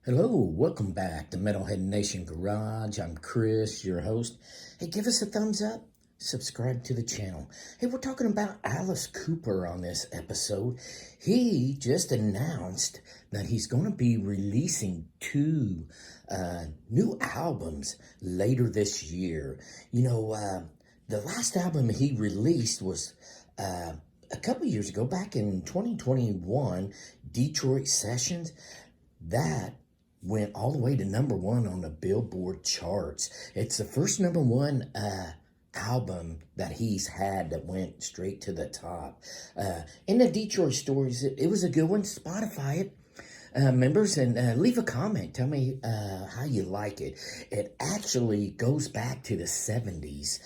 Hello, welcome back to Metalhead Nation Garage. I'm Chris, your host. Hey, give us a thumbs up, subscribe to the channel. Hey, we're talking about Alice Cooper on this episode. He just announced that he's going to be releasing two new albums later this year. The last album he released was a couple years ago, back in 2021, Detroit Sessions. That went all the way to #1 on the Billboard charts. It's the first #1 album that he's had that went straight to the top. In the Detroit Stories, it was a good one. Spotify it, members, and leave a comment. Tell me how you like it. It actually goes back to the 70s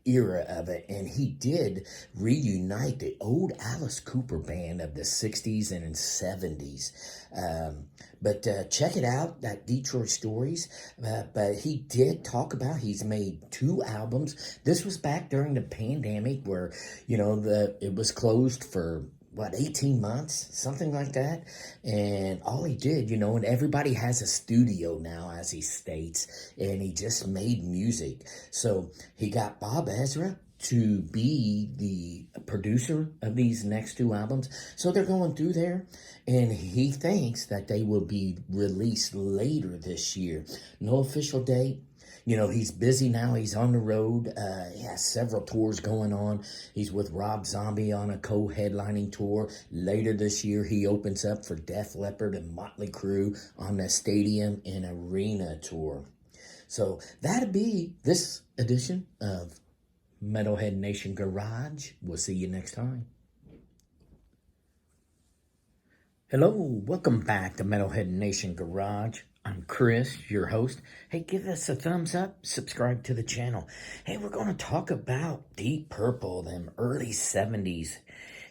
era of it, and he did reunite the old Alice Cooper band of the 60s and 70s. But check it out, that Detroit Stories. But he did talk about he's made two albums. This was back during the pandemic where, it was closed for 18 months, something like that. And all he did, and everybody has a studio now, as he states, and he just made music. So he got Bob Ezra to be the producer of these next two albums. So they're going through there, and he thinks that they will be released later this year. No official date. He's busy now. He's on the road. He has several tours going on. He's with Rob Zombie on a co-headlining tour. Later this year, he opens up for Def Leppard and Motley Crue on the Stadium and Arena tour. So that'll be this edition of Metalhead Nation Garage. We'll see you next time. Hello, welcome back to Metalhead Nation Garage. I'm Chris, your host. Hey, give us a thumbs up, subscribe to the channel. Hey, we're going to talk about Deep Purple, them early 70s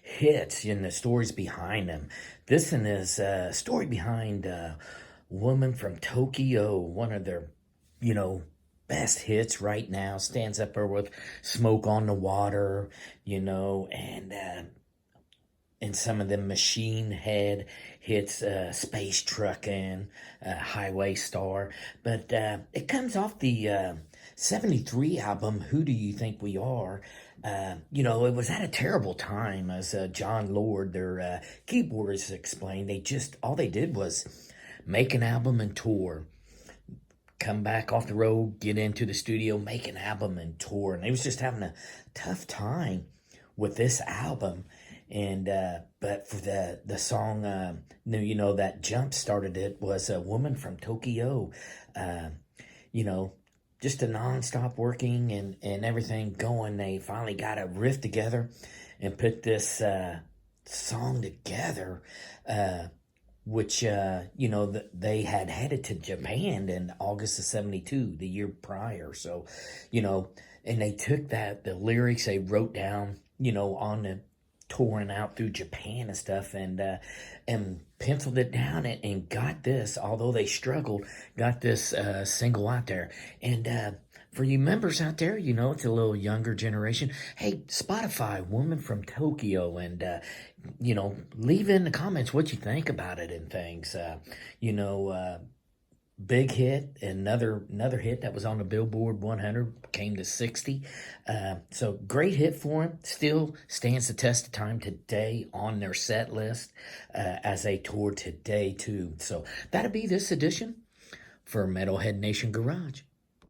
hits and the stories behind them. This one is a story behind Woman from Tokyo, one of their, best hits right now. Stands up there with Smoke on the Water, and some of them Machine Head hits, Space Truckin', Highway Star. But it comes off the 73 album, Who Do You Think We Are? It was at a terrible time, as John Lord, their keyboardist, explained. All they did was make an album and tour. Come back off the road, get into the studio, make an album and tour. And they was just having a tough time with this album. And but for the song, that jump started it was A Woman from Tokyo. Just a nonstop working and everything going. They finally got a riff together and put this song together, which they had headed to Japan in August of 72, the year prior. So, and they took the lyrics they wrote down, on the touring out through Japan and stuff, and penciled it down and got this, although they struggled, got this single out there. And for you members out there, it's a little younger generation. Hey, Spotify, Woman from Tokyo, and leave in the comments what you think about it and things. Big hit, another hit that was on the Billboard 100, came to 60. So great hit for him. Still stands the test of time today on their set list as they tour today too. So that'll be this edition for Metalhead Nation Garage.